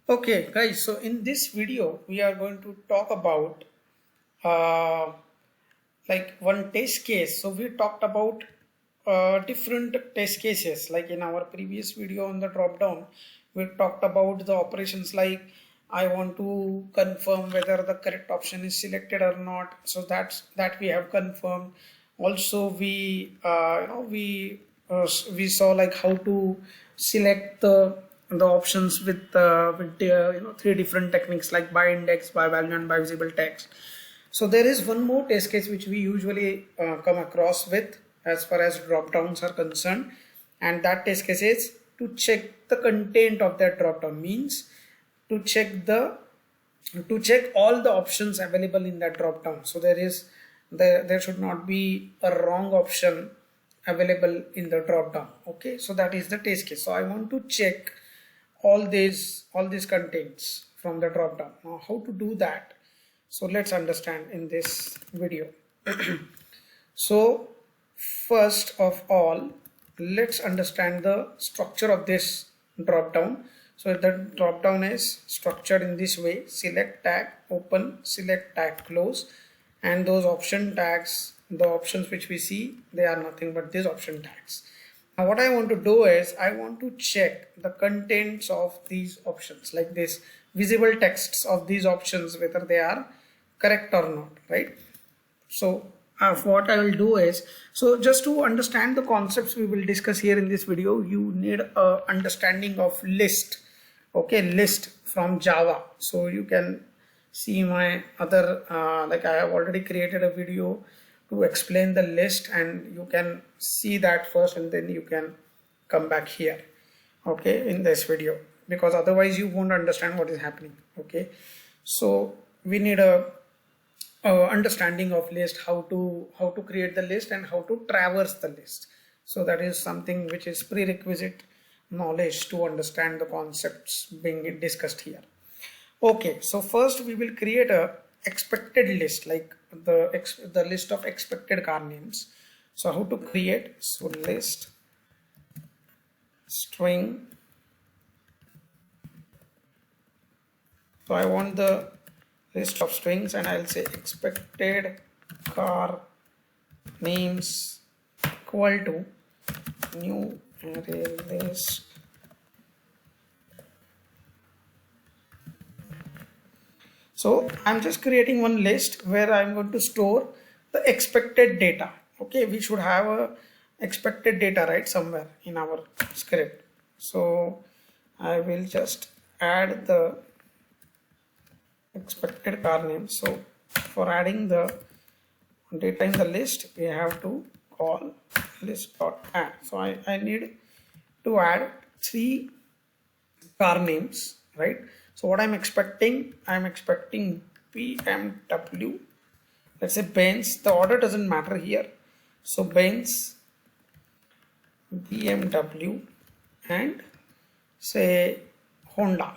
Okay, guys, so in this video, we are going to talk about uh, like one test case. So we talked about different test cases. Like in our previous video on the drop down, we talked about the operations like I want to confirm whether the correct option is selected or not. So that we have confirmed. Also, we saw like how to select the options with three different techniques like by index, by value, and by visible text. So there is one more test case which we usually come across with as far as drop downs are concerned, and that test case is to check the content of that drop down. Means to check all the options available in that drop down. So there should not be a wrong option available in the drop down. Okay, so that is the test case. So I want to check all these contents from the drop down. Now how to do that? So let's understand in this video. So first of all, let's understand the structure of this drop down. So the drop down is structured in this way: select tag open, select tag close, and those option tags, the options which we see, they are nothing but these option tags. Now what I want to do is I want to check the contents of these options, like this visible texts of these options, whether they are correct or not, right? So what I will do is, so just to understand the concepts we will discuss here in this video, you need a understanding of list. Okay, list from Java. So you can see my other like I have already created a video to explain the list, and you can see that first and then you can come back here, okay, in this video, because otherwise you won't understand what is happening. Okay, so we need a understanding of list, how to create the list and how to traverse the list. So that is something which is prerequisite knowledge to understand the concepts being discussed here. Okay, so first we will create a expected list, like the list of expected car names. So how to create? So list string. So I want the list of strings, and I'll say expected car names equal to new array list. So I'm just creating one list where I'm going to store the expected data. Okay, we should have a expected data right somewhere in our script. So I will just add the expected car name. So for adding the data in the list, we have to call list.add. So I need to add 3 car names, right? So what I'm expecting BMW, let's say Benz. The order doesn't matter here. So Benz, BMW, and say Honda.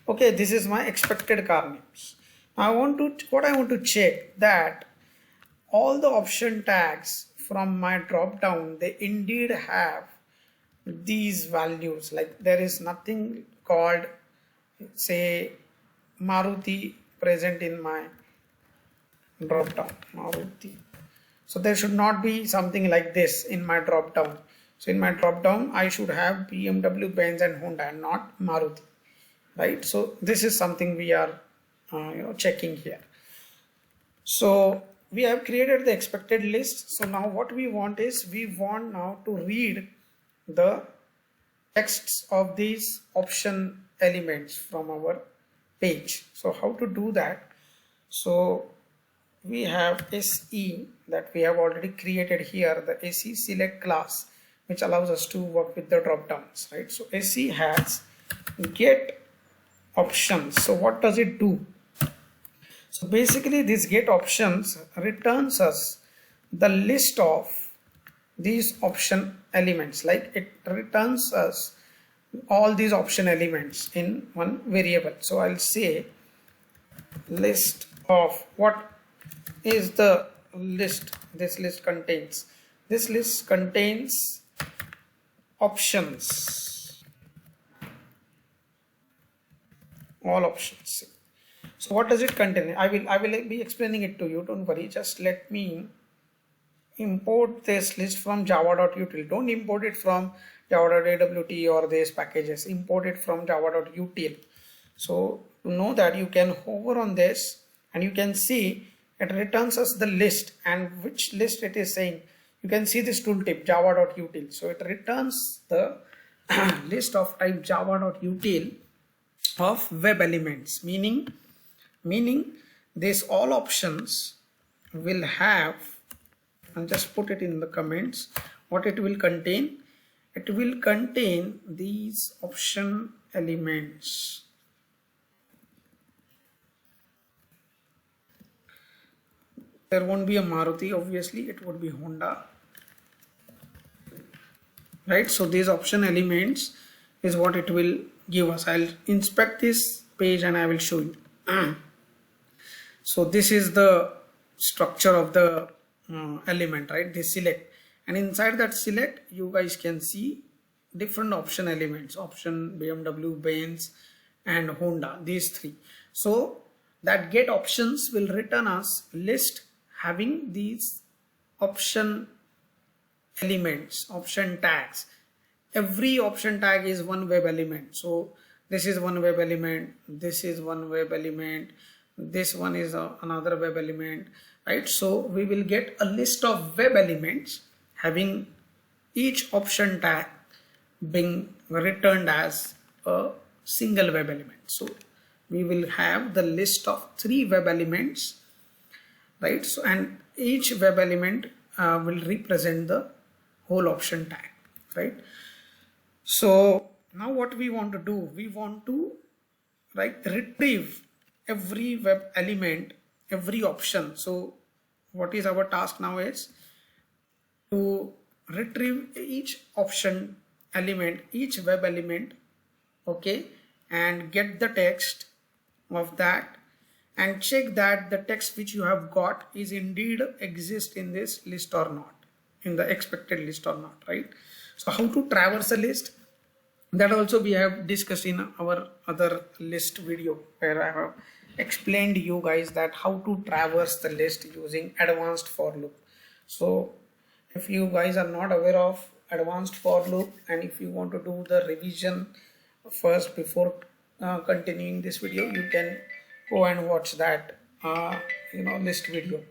Okay, this is my expected car names. What I want to check that all the option tags from my drop down, they indeed have these values. Like there is nothing called say Maruti present in my drop down, Maruti. So there should not be something like this in my drop down. So in my drop down I should have BMW, Benz, and Honda, and not Maruti, right? So this is something we are checking here. So we have created the expected list. So now what we want is, we want now to read the texts of these option elements from our page. So how to do that? So we have SE that we have already created here, the SE select class, which allows us to work with the drop downs, right? So SE has get options. So what does it do? So basically this get options returns us the list of these option elements. Like it returns us all these option elements in one variable. So I'll say list of, what is the list this list contains? This list contains options. all options. So what does it contain? I will be explaining it to you, don't worry. Just let me import this list from java.util. Don't import it from java.awt or these packages. Import it from java.util. So to know that, you can hover on this and you can see it returns us the list, and which list it is saying. You can see this tooltip java.util. So it returns the list of type java.util of web elements, meaning this all options will have, and just put it in the comments what it will contain. It will contain these option elements. There won't be a Maruti, obviously it would be Honda, right? So these option elements is what it will give us. I'll inspect this page and I will show you. So this is the structure of the element, right? This select, and inside that select you guys can see different option elements, option BMW, Benz and Honda, these three. So that get options will return us list having these option elements, option tags. Every option tag is one web element. So this is one web element, this is one web element, this one is another web element, right? So we will get a list of web elements having each option tag being returned as a single web element. So we will have the list of 3 web elements, right? So and each web element will represent the whole option tag, right? So now what we want to do, we want to retrieve every web element, every option. So what is our task now is to retrieve each option element, each web element, okay, and get the text of that and check that the text which you have got is indeed exist in this list or not, in the expected list or not, right? So how to traverse a list, that also we have discussed in our other list video, where I have explained you guys that how to traverse the list using advanced for loop. So if you guys are not aware of advanced for loop, and if you want to do the revision first before continuing this video, you can go and watch that list video.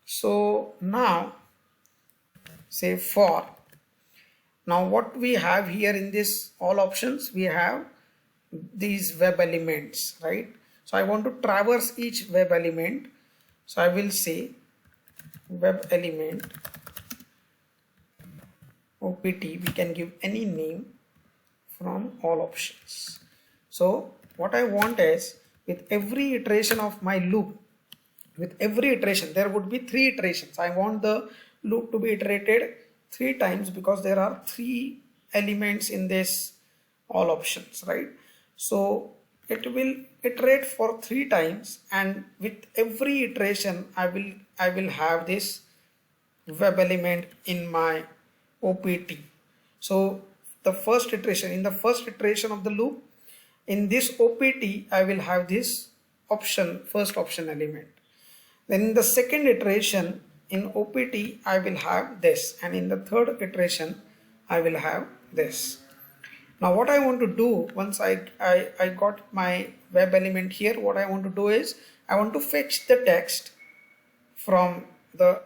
So now say for, now what we have here in this all options, we have these web elements, right? So I want to traverse each web element, so I will say web element opt, we can give any name from all options. So what I want is, with every iteration of my loop, with every iteration there would be 3 iterations. I want the loop to be iterated 3 times because there are 3 elements in this all options, right? So it will iterate for 3 times, and with every iteration I will have this web element in my opt. So the first iteration, in the first iteration of the loop, in this opt I will have this option, first option element. Then in the second iteration in opt I will have this, and in the third iteration I will have this. Now what I want to do, once I got my web element here, what I want to do is I want to fetch the text from the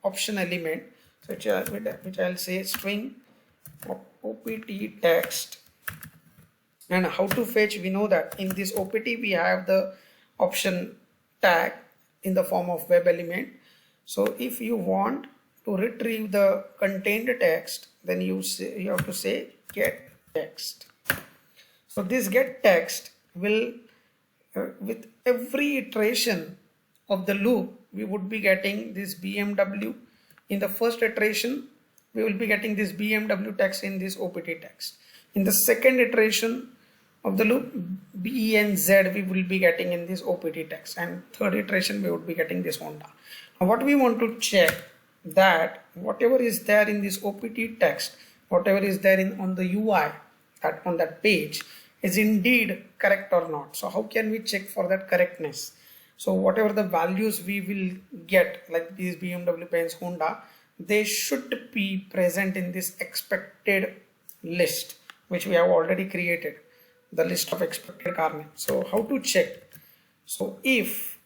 option element, which I'll say string opt text. And how to fetch, we know that in this opt we have the option tag in the form of web element. So if you want to retrieve the contained text, then you have to say get text. So this get text will with every iteration of the loop we would be getting this BMW. In the first iteration we will be getting this BMW text in this opt text. In the second iteration of the loop, B and Z we will be getting in this opt text, and third iteration we would be getting this Honda. Now what we want to check, that whatever is there in this opt text, whatever is there on the UI, on that page, is indeed correct or not. So how can we check for that correctness? So whatever the values we will get, like these BMW, Benz, Honda, they should be present in this expected list which we have already created, the list of expected car names. So how to check? So if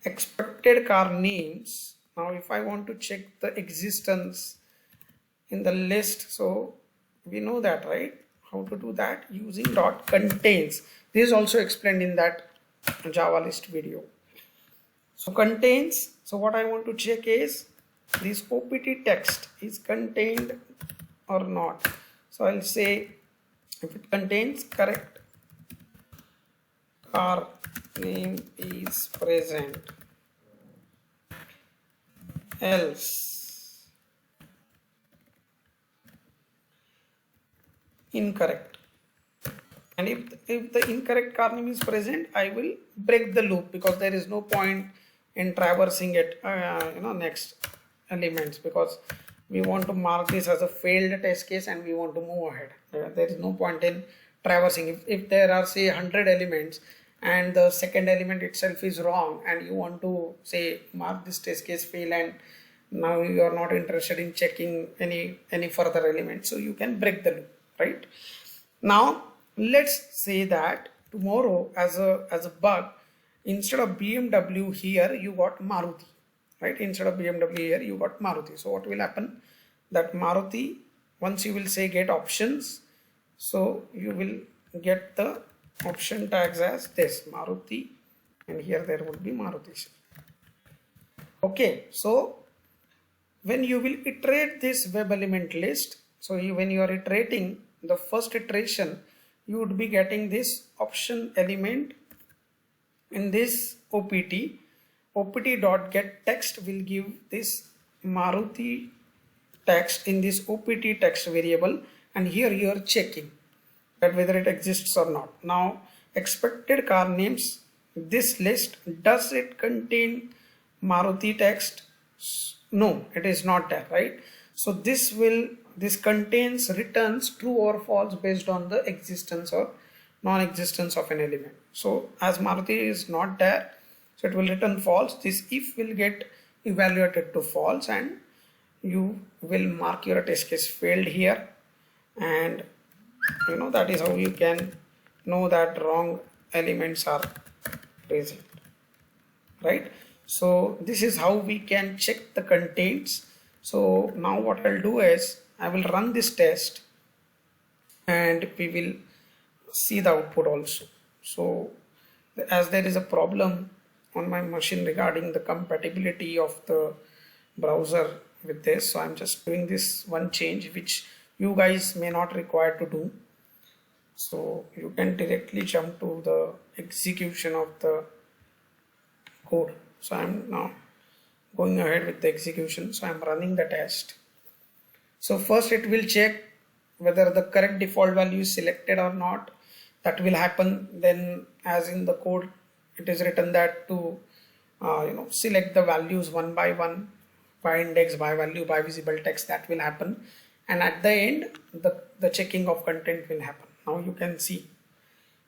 expected car names, now if I want to check the existence in the list, so we know that, right? How to do that? Using dot contains. This is also explained in that Java list video. So contains, so what I want to check is this OPT text is contained or not. So I'll say if it contains, correct car name is present, else incorrect. And if the incorrect car name is present, I will break the loop, because there is no point in traversing it next elements, because we want to mark this as a failed test case and we want to move ahead. There is no point in traversing. If there are say 100 elements and the second element itself is wrong, and you want to say mark this test case fail, and now you are not interested in checking any further elements, so you can break the loop, right? Now let's say that tomorrow as a bug, instead of BMW here you got Maruti, right? Instead of BMW here you got Maruti. So what will happen? That Maruti, once you will say get options, so you will get the option tags as this Maruti, and here there would be Maruti. Okay, so when you will iterate this web element list, so when you are iterating the first iteration, you would be getting this option element in this OPT. OPT.get text will give this Maruti text in this OPT text variable, and here you are checking that whether it exists or not. Now expected car names, this list, does it contain Maruti text? No, it is not there, right? So this contains, returns true or false based on the existence or non-existence of an element. So as Maruti is not there, so it will return false. This if will get evaluated to false, and you will mark your test case failed here, and that is how you can know that wrong elements are present, right? So this is how we can check the contains. So now what I'll do is I will run this test and we will see the output also. So as there is a problem on my machine regarding the compatibility of the browser with this, so I'm just doing this one change which you guys may not require to do. So you can directly jump to the execution of the code. So I'm now going ahead with the execution. So I'm running the test. So first it will check whether the correct default value is selected or not. That will happen. Then as in the code it is written that to select the values one by one, by index, by value, by visible text. That will happen, and at the end the checking of content will happen. Now you can see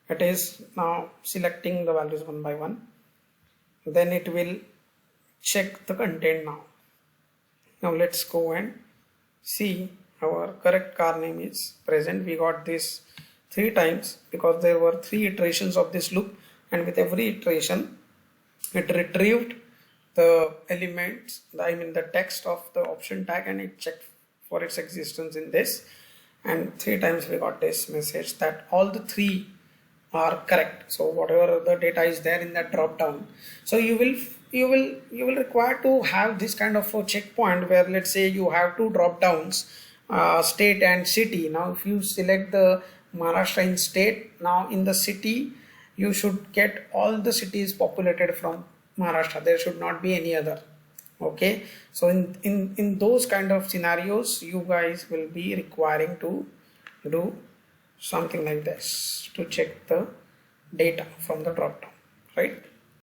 it is now selecting the values one by one. Then it will check the content now. Now let's go and see our correct car name is present. We got this 3 times because there were 3 iterations of this loop, and with every iteration it retrieved the elements, the text of the option tag, and it checked for its existence in this, and 3 times we got this message that all the 3 are correct. So whatever the data is there in that drop down, so you will require to have this kind of a checkpoint where, let's say, you have 2 drop downs, state and city. Now if you select the Maharashtra in state, now in the city you should get all the cities populated from Maharashtra. There should not be any other. Okay, so in those kind of scenarios you guys will be requiring to do something like this to check the data from the drop down, right?